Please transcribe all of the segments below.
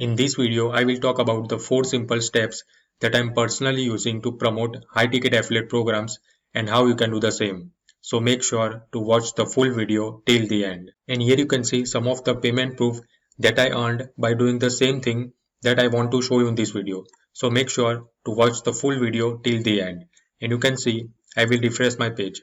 In this video, I will talk about the 4 simple steps that I'm personally using to promote high-ticket affiliate programs and how you can do the same. So make sure to watch the full video till the end. And here you can see some of the payment proof that I earned by doing the same thing that I want to show you in this video. So make sure to watch the full video till the end. And you can see I will refresh my page.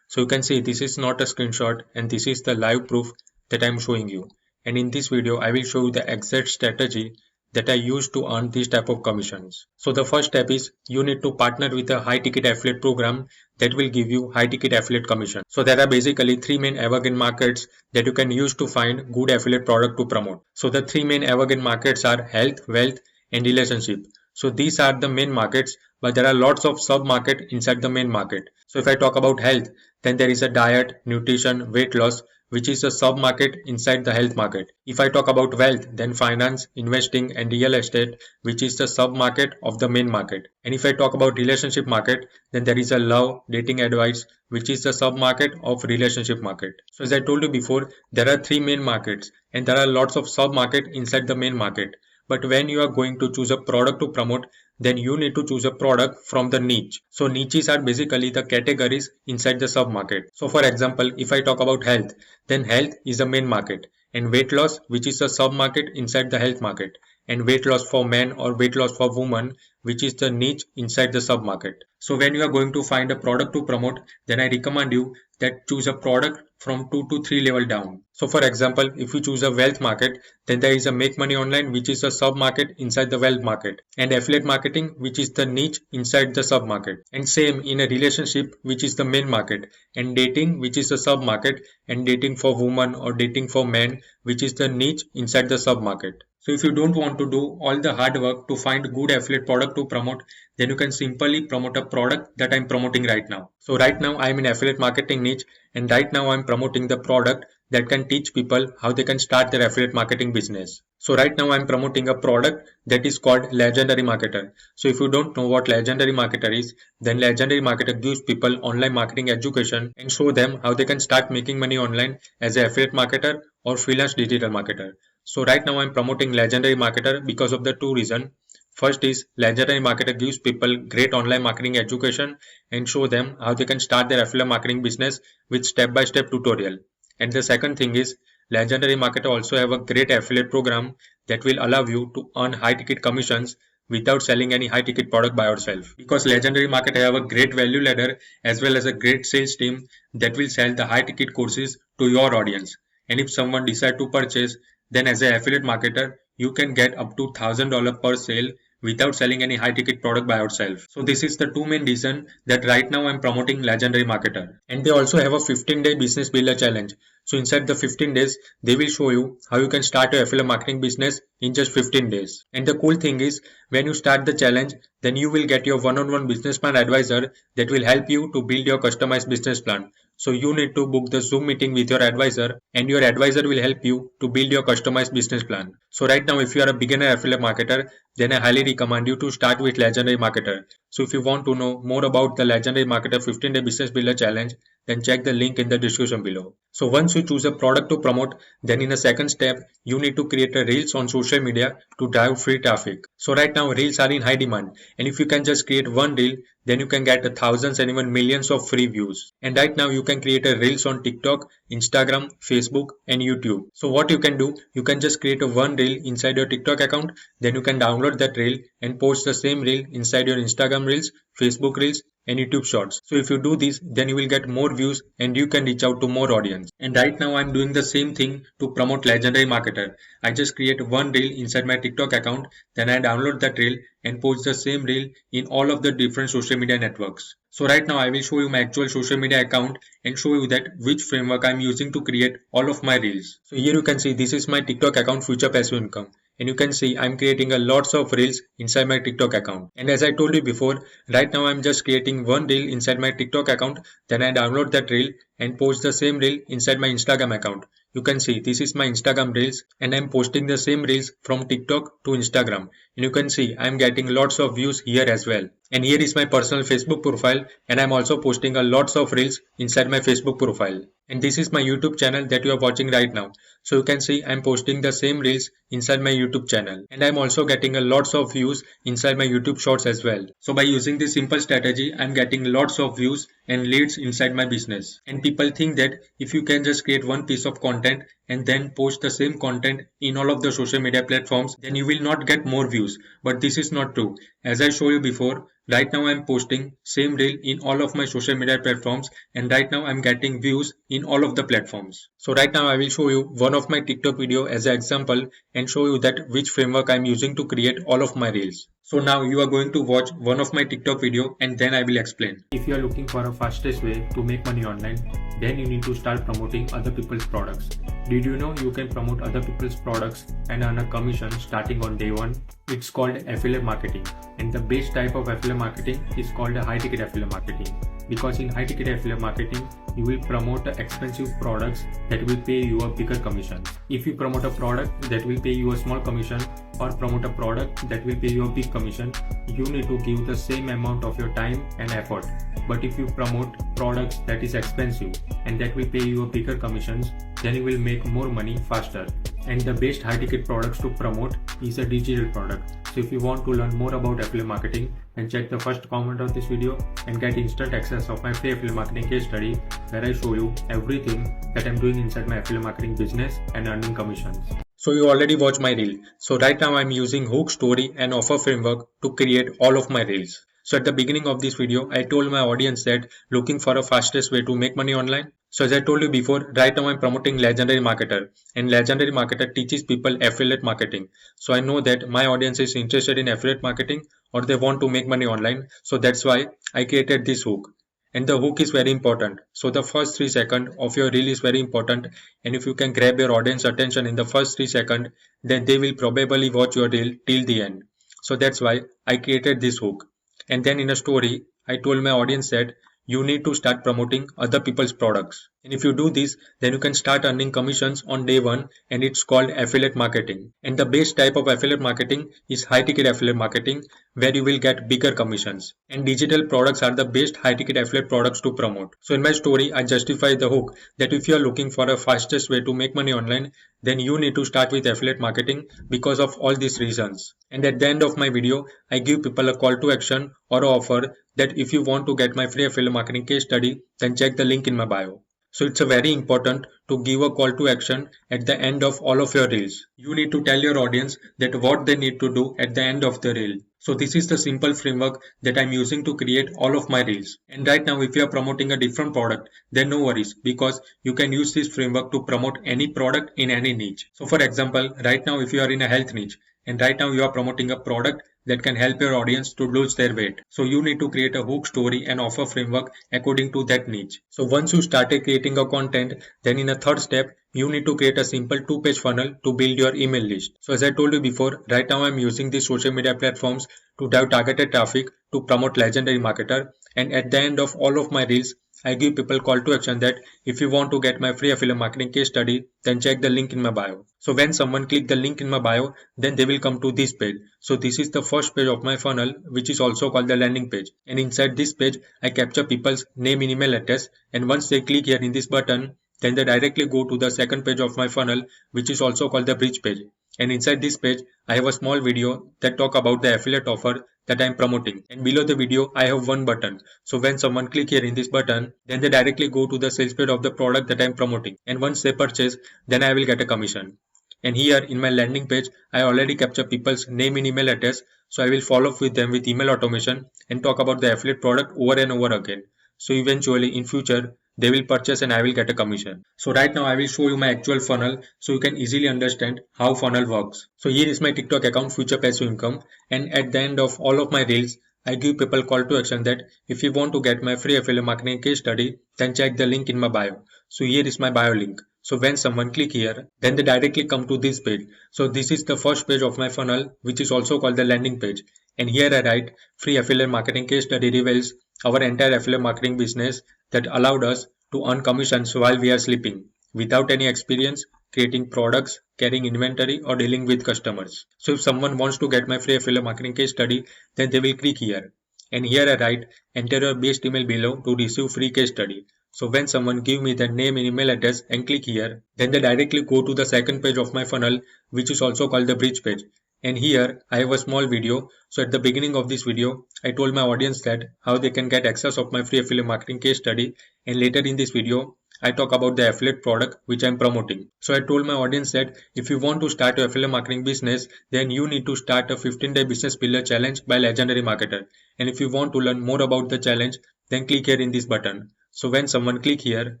So you can see this is not a screenshot and this is the live proof that I'm showing you. And in this video, I will show you the exact strategy that I use to earn these type of commissions. So the first step is you need to partner with a high ticket affiliate program that will give you high ticket affiliate commission. So there are basically 3 main evergreen markets that you can use to find good affiliate product to promote. So the 3 main evergreen markets are health, wealth and relationship. So these are the main markets, but there are lots of sub market inside the main market. So if I talk about health, then there is a diet, nutrition, weight loss, which is a sub market inside the health market. If I talk about wealth, then finance, investing and real estate, which is the sub market of the main market. And if I talk about relationship market, then there is a love, dating advice, which is the sub market of relationship market. So as I told you before, there are 3 main markets and there are lots of sub market inside the main market. But when you are going to choose a product to promote, then you need to choose a product from the niche. So niches are basically the categories inside the sub market. So for example, if I talk about health, then health is the main market and weight loss, which is a sub market inside the health market, and weight loss for men or weight loss for women, which is the niche inside the sub market. So when you are going to find a product to promote, then I recommend you that choose a product from 2 to 3 level down. So for example, if you choose a wealth market, then there is a make money online, which is a sub market inside the wealth market, and affiliate marketing, which is the niche inside the sub market, and same in a relationship, which is the main market, and dating, which is the sub market, and dating for women or dating for men, which is the niche inside the sub market. So if you don't want to do all the hard work to find good affiliate product to promote, then you can simply promote a product that I'm promoting right now. So right now I'm in affiliate marketing niche, and right now I'm promoting the product that can teach people how they can start their affiliate marketing business. So right now I'm promoting a product that is called Legendary Marketer. So if you don't know what Legendary Marketer is, then Legendary Marketer gives people online marketing education and show them how they can start making money online as an affiliate marketer or freelance digital marketer. So right now I'm promoting Legendary Marketer because of the 2 reasons. First is Legendary Marketer gives people great online marketing education and show them how they can start their affiliate marketing business with step-by-step tutorial. And the second thing is Legendary Marketer also have a great affiliate program that will allow you to earn high ticket commissions without selling any high ticket product by yourself. Because Legendary Marketer have a great value ladder as well as a great sales team that will sell the high ticket courses to your audience. And if someone decide to purchase, then as an affiliate marketer, you can get up to $1,000 per sale without selling any high ticket product by yourself. So this is the 2 main reason that right now I'm promoting Legendary Marketer. And they also have a 15-day business builder challenge. So inside the 15 days, they will show you how you can start your affiliate marketing business in just 15 days. And the cool thing is when you start the challenge, then you will get your one-on-one business plan advisor that will help you to build your customized business plan. So you need to book the Zoom meeting with your advisor and your advisor will help you to build your customized business plan. So right now, if you are a beginner affiliate marketer, then I highly recommend you to start with Legendary Marketer. So if you want to know more about the Legendary Marketer 15-day business builder challenge, then check the link in the description below. So once you choose a product to promote, then in a second step, you need to create a reels on social media to drive free traffic. So right now reels are in high demand, and if you can just create one reel, then you can get thousands and even millions of free views. And right now you can create a reels on TikTok, Instagram, Facebook and YouTube. So what you can do, you can just create a one reel inside your TikTok account, then you can download that reel and post the same reel inside your Instagram reels, Facebook reels and YouTube shorts. So if you do this, then you will get more views and you can reach out to more audience. And right now I'm doing the same thing to promote Legendary Marketer. I just create one reel inside my TikTok account, then I download that reel and post the same reel in all of the different social media networks. So right now I will show you my actual social media account and show you that which framework I'm using to create all of my reels. So here you can see this is my TikTok account Future Passive Income. And you can see I'm creating a lots of reels inside my TikTok account. And as I told you before, right now I'm just creating one reel inside my TikTok account, then I download that reel and post the same reel inside my Instagram account. You can see this is my Instagram reels and I'm posting the same reels from TikTok to Instagram. And you can see I'm getting lots of views here as well. And here is my personal Facebook profile, and I'm also posting a lots of reels inside my Facebook profile. And this is my YouTube channel that you are watching right now. So you can see I'm posting the same reels inside my YouTube channel. And I'm also getting a lots of views inside my YouTube shorts as well. So by using this simple strategy, I'm getting lots of views and leads inside my business. And people think that if you can just create one piece of content and then post the same content in all of the social media platforms, then you will not get more views. But this is not true. As I showed you before, right now I'm posting same reel in all of my social media platforms, and right now I'm getting views in all of the platforms. So right now I will show you one of my TikTok video as an example and show you that which framework I'm using to create all of my reels. So now you are going to watch one of my TikTok video and then I will explain. If you are looking for a fastest way to make money online, then you need to start promoting other people's products. Did you know you can promote other people's products and earn a commission starting on day one? It's called affiliate marketing, and the best type of affiliate marketing is called a high ticket affiliate marketing. Because in high ticket affiliate marketing, you will promote expensive products that will pay you a bigger commission. If you promote a product that will pay you a small commission or promote a product that will pay you a big commission, you need to give the same amount of your time and effort. But if you promote products that is expensive and that will pay you a bigger commissions, then you will make more money faster. And the best high ticket products to promote is a digital product. So if you want to learn more about affiliate marketing, then check the first comment of this video and get instant access of my free affiliate marketing case study where I show you everything that I'm doing inside my affiliate marketing business and earning commissions. So you already watched my reel. So right now I'm using hook, story and offer framework to create all of my reels. So at the beginning of this video, I told my audience that looking for a fastest way to make money online. So as I told you before, right now I'm promoting Legendary Marketer, and Legendary Marketer teaches people affiliate marketing. So I know that my audience is interested in affiliate marketing or they want to make money online. So that's why I created this hook. And the hook is very important. So the first 3 seconds of your reel is very important. And if you can grab your audience attention in the first 3 seconds, then they will probably watch your reel till the end. So that's why I created this hook. And then in a story, I told my audience that you need to start promoting other people's products. And if you do this, then you can start earning commissions on day one, and it's called affiliate marketing. And the best type of affiliate marketing is high ticket affiliate marketing, where you will get bigger commissions. And digital products are the best high ticket affiliate products to promote. So in my story, I justify the hook that if you are looking for a fastest way to make money online, then you need to start with affiliate marketing because of all these reasons. And at the end of my video, I give people a call to action or an offer that if you want to get my free affiliate marketing case study, then check the link in my bio. So it's a very important to give a call to action at the end of all of your reels. You need to tell your audience that what they need to do at the end of the reel. So this is the simple framework that I'm using to create all of my reels. And right now, if you are promoting a different product, then no worries, because you can use this framework to promote any product in any niche. So for example, right now, if you are in a health niche, and right now you are promoting a product that can help your audience to lose their weight. So you need to create a hook, story and offer framework according to that niche. So once you started creating a content, then in a third step, you need to create a simple 2-page funnel to build your email list. So as I told you before, right now I'm using these social media platforms to drive targeted traffic to promote Legendary Marketer. And at the end of all of my reels, I give people call to action that if you want to get my free affiliate marketing case study, then check the link in my bio. So when someone click the link in my bio, then they will come to this page. So this is the first page of my funnel, which is also called the landing page. And inside this page, I capture people's name and email address. And once they click here in this button, then they directly go to the second page of my funnel, which is also called the bridge page. And inside this page, I have a small video that talk about the affiliate offer that I am promoting. And below the video, I have one button. So when someone click here in this button, then they directly go to the sales page of the product that I am promoting. And once they purchase, then I will get a commission. And here in my landing page, I already capture people's name and email address. So I will follow up with them with email automation and talk about the affiliate product over and over again. So eventually in future, they will purchase and I will get a commission. So right now I will show you my actual funnel so you can easily understand how funnel works. So here is my TikTok account, Future Passive Income, and at the end of all of my reels, I give people call to action that if you want to get my free affiliate marketing case study, then check the link in my bio. So here is my bio link. So when someone click here, then they directly come to this page. So this is the first page of my funnel, which is also called the landing page. And here I write free affiliate marketing case study reveals our entire affiliate marketing business that allowed us to earn commissions while we are sleeping without any experience creating products, carrying inventory or dealing with customers. So if someone wants to get my free affiliate marketing case study, then they will click here. and here I write enter your best email below to receive free case study. So when someone give me their name and email address and click here, then they directly go to the second page of my funnel, which is also called the bridge page. And here I have a small video. So at the beginning of this video, I told my audience that how they can get access of my free affiliate marketing case study. And later in this video, I talk about the affiliate product which I am promoting. So I told my audience that if you want to start your affiliate marketing business, then you need to start a 15-day business builder challenge by Legendary Marketer. And if you want to learn more about the challenge, then click here in this button. So when someone click here,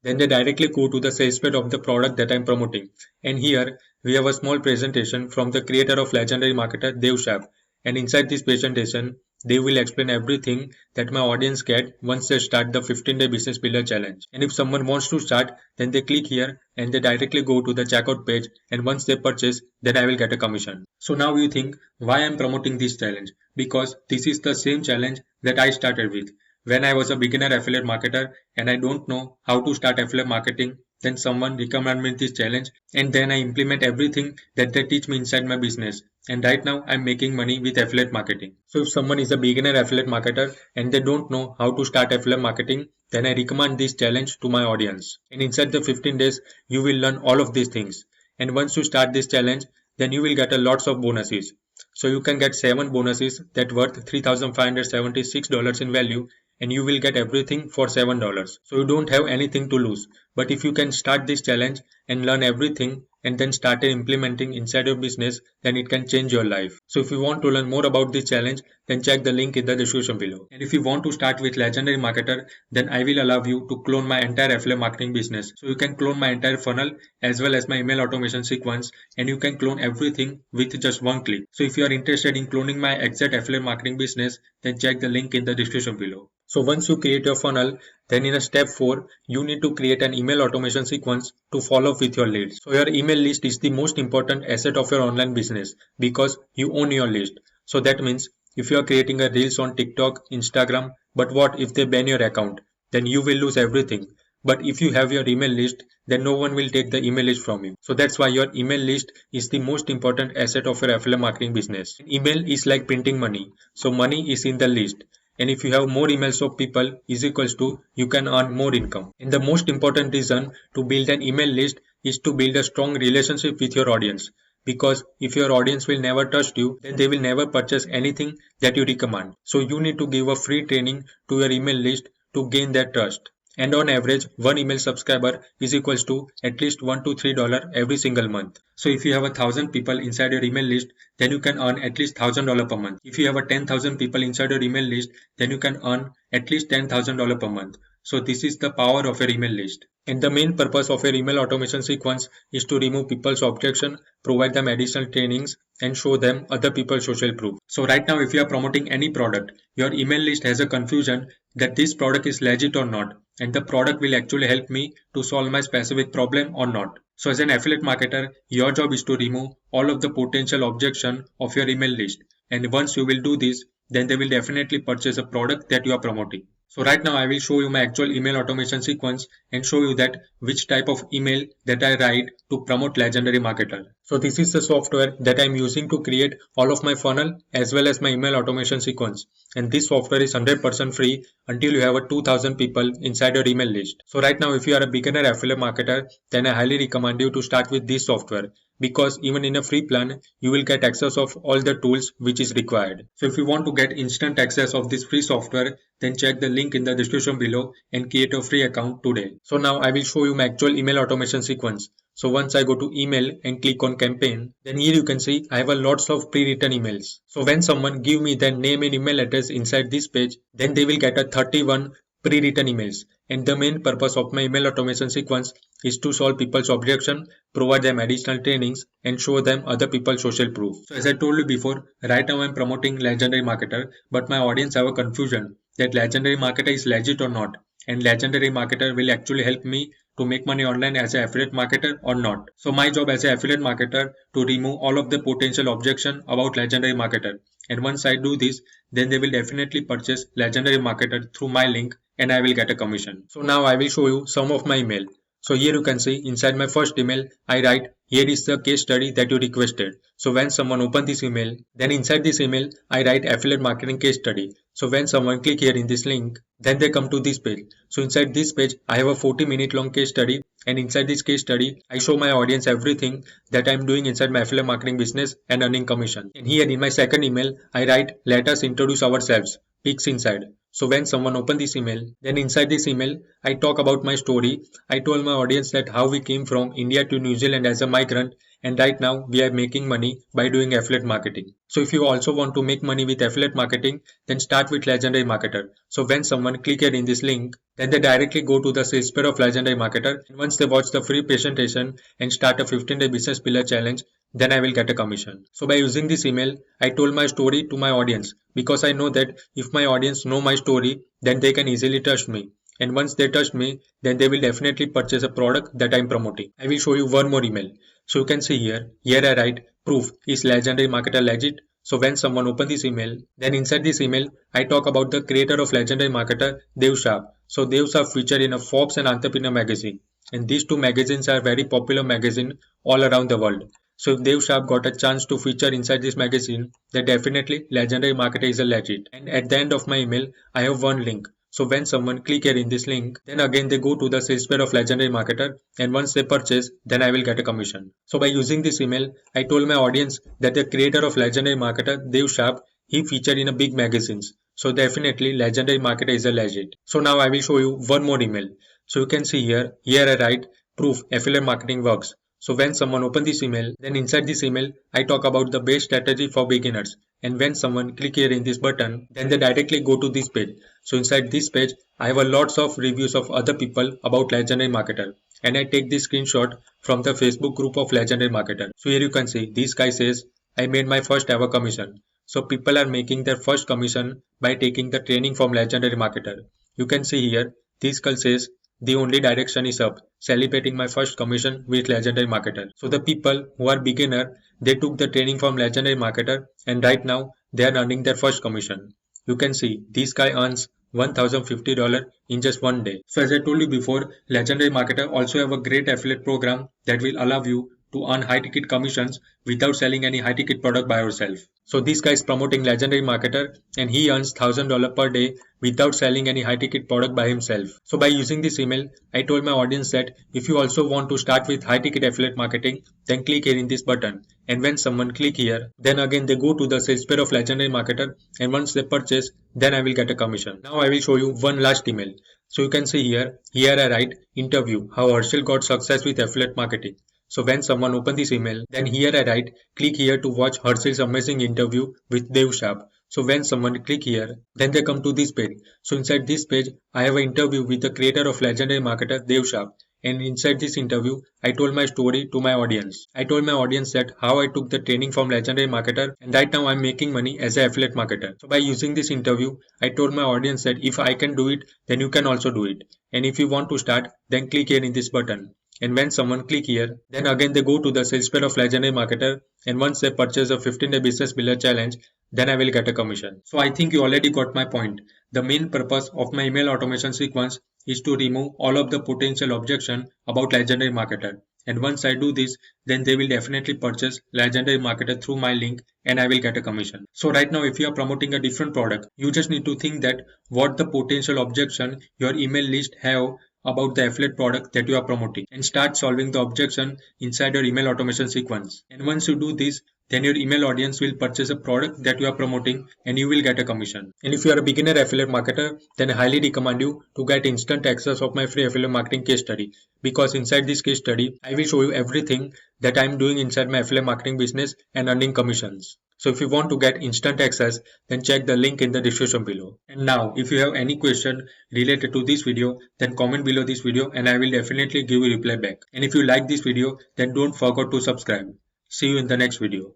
then they directly go to the sales page of the product that I'm promoting. And here we have a small presentation from the creator of Legendary Marketer, Dev Shah. And inside this presentation, they will explain everything that my audience get once they start the 15-day business builder challenge. And if someone wants to start, then they click here and they directly go to the checkout page. And once they purchase, then I will get a commission. So now you think why I'm promoting this challenge? Because this is the same challenge that I started with. When I was a beginner affiliate marketer and I don't know how to start affiliate marketing, then someone recommend me this challenge and then I implement everything that they teach me inside my business. And right now I'm making money with affiliate marketing. So if someone is a beginner affiliate marketer and they don't know how to start affiliate marketing, then I recommend this challenge to my audience. And inside the 15 days, you will learn all of these things. And once you start this challenge, then you will get a lots of bonuses. So you can get 7 bonuses that worth $3,576 in value and you will get everything for $7. So you don't have anything to lose. But if you can start this challenge and learn everything and then started implementing inside your business, then it can change your life. So if you want to learn more about this challenge, then check the link in the description below. And if you want to start with Legendary Marketer, then I will allow you to clone my entire affiliate marketing business. So you can clone my entire funnel as well as my email automation sequence, and you can clone everything with just one click. So if you are interested in cloning my exact affiliate marketing business, then check the link in the description below. So once you create your funnel, then in a step 4, you need to create an email automation sequence to follow up with your leads. So your email list is the most important asset of your online business because you own your list. So that means if you are creating a reels on TikTok, Instagram, but what if they ban your account? Then you will lose everything. But if you have your email list, then no one will take the email list from you. So that's why your email list is the most important asset of your affiliate marketing business. Email is like printing money. So money is in the list. And if you have more emails of people is equals to you can earn more income. And the most important reason to build an email list is to build a strong relationship with your audience. Because if your audience will never trust you, then they will never purchase anything that you recommend. So you need to give a free training to your email list to gain their trust. And on average, one email subscriber is equals to at least $1 to $3 every single month. So if you have 1,000 people inside your email list, then you can earn at least $1,000 per month. If you have 10,000 people inside your email list, then you can earn at least $10,000 per month. So this is the power of your email list. And the main purpose of your email automation sequence is to remove people's objection, provide them additional trainings, and show them other people's social proof. So right now, if you are promoting any product, your email list has a confusion that this product is legit or not, and the product will actually help me to solve my specific problem or not. So as an affiliate marketer, your job is to remove all of the potential objection of your email list. And once you will do this, then they will definitely purchase a product that you are promoting. So right now I will show you my actual email automation sequence and show you that which type of email that I write to promote Legendary Marketer. So this is the software that I'm using to create all of my funnel as well as my email automation sequence. And this software is 100% free until you have a 2,000 people inside your email list. So right now if you are a beginner affiliate marketer, then I highly recommend you to start with this software, because even in a free plan, you will get access of all the tools which is required. So if you want to get instant access of this free software, then check the link in the description below and create a free account today. So now I will show you my actual email automation sequence. So once I go to email and click on campaign, then here you can see I have a lots of pre-written emails. So when someone give me their name and email address inside this page, then they will get a 31 pre-written emails. And the main purpose of my email automation sequence is to solve people's objection, provide them additional trainings, and show them other people's social proof. So as I told you before, right now I'm promoting Legendary Marketer, but my audience have a confusion that Legendary Marketer is legit or not. And Legendary Marketer will actually help me to make money online as an affiliate marketer or not. So my job as an affiliate marketer to remove all of the potential objection about Legendary Marketer. And once I do this, then they will definitely purchase Legendary Marketer through my link and I will get a commission. So now I will show you some of my email. So here you can see inside my first email, I write, here is the case study that you requested. So when someone open this email, then inside this email, I write affiliate marketing case study. So when someone click here in this link, then they come to this page. So inside this page, I have a 40-minute long case study, and inside this case study, I show my audience everything that I'm doing inside my affiliate marketing business and earning commission. And here in my second email, I write, let us introduce ourselves, pics inside. So when someone open this email, then inside this email, I talk about my story. I told my audience that how we came from India to New Zealand as a migrant, and right now we are making money by doing affiliate marketing. So if you also want to make money with affiliate marketing, then start with Legendary Marketer. So when someone click here in this link, then they directly go to the sales page of Legendary Marketer, and once they watch the free presentation and start a 15-day business pillar challenge, then I will get a commission. So by using this email, I told my story to my audience because I know that if my audience know my story, then they can easily trust me. And once they trust me, then they will definitely purchase a product that I'm promoting. I will show you one more email. So you can see here I write, proof, is Legendary Marketer legit? So when someone open this email, then inside this email, I talk about the creator of Legendary Marketer, Dev Shah. So Dev Shah featured in a Forbes and Entrepreneur magazine. And these two magazines are very popular magazine all around the world. So if Dev Shah got a chance to feature inside this magazine, then definitely Legendary Marketer is a legit. And at the end of my email, I have one link. So when someone click here in this link, then again they go to the sales page of Legendary Marketer, and once they purchase, then I will get a commission. So by using this email, I told my audience that the creator of Legendary Marketer, Dev Shah, he featured in a big magazines. So definitely Legendary Marketer is a legit. So now I will show you one more email. So you can see here I write, proof affiliate marketing works. So when someone open this email, then inside this email, I talk about the best strategy for beginners. And when someone click here in this button, then they directly go to this page. So inside this page, I have a lots of reviews of other people about Legendary Marketer. And I take this screenshot from the Facebook group of Legendary Marketer. So here you can see, this guy says, I made my first ever commission. So people are making their first commission by taking the training from Legendary Marketer. You can see here, this girl says, the only direction is up, celebrating my first commission with Legendary Marketer. So the people who are beginner, they took the training from Legendary Marketer, and right now they are earning their first commission. You can see this guy earns $1,050 in just one day. So as I told you before, Legendary Marketer also have a great affiliate program that will allow you to earn high ticket commissions without selling any high ticket product by yourself. So this guy is promoting Legendary Marketer, and he earns $1,000 per day without selling any high ticket product by himself. So by using this email, I told my audience that if you also want to start with high ticket affiliate marketing, then click here in this button. And when someone click here, then again they go to the sales page of Legendary Marketer, and once they purchase, then I will get a commission. Now I will show you one last email. So you can see here I write, interview, how Herschel got success with affiliate marketing. So when someone open this email, then here I write, click here to watch Herschel's amazing interview with Dev Shah. So when someone click here, then they come to this page. So inside this page, I have an interview with the creator of Legendary Marketer, Dev Shah. And inside this interview, I told my story to my audience. I told my audience that how I took the training from Legendary Marketer, and right now I'm making money as an affiliate marketer. So by using this interview, I told my audience that if I can do it, then you can also do it. And if you want to start, then click here in this button. And when someone click here, then again they go to the sales page of Legendary Marketer, and once they purchase a 15-day business builder challenge, then I will get a commission. So I think you already got my point. The main purpose of my email automation sequence is to remove all of the potential objection about Legendary Marketer. And once I do this, then they will definitely purchase Legendary Marketer through my link, and I will get a commission. So right now, if you are promoting a different product, you just need to think that what the potential objection your email list have about the affiliate product that you are promoting, and start solving the objection inside your email automation sequence. And once you do this, then your email audience will purchase a product that you are promoting, and you will get a commission. And if you are a beginner affiliate marketer, then I highly recommend you to get instant access of my free affiliate marketing case study, because inside this case study, I will show you everything that I am doing inside my affiliate marketing business and earning commissions. So if you want to get instant access, then check the link in the description below. And now, if you have any question related to this video, then comment below this video and I will definitely give you reply back. And if you like this video, then don't forget to subscribe. See you in the next video.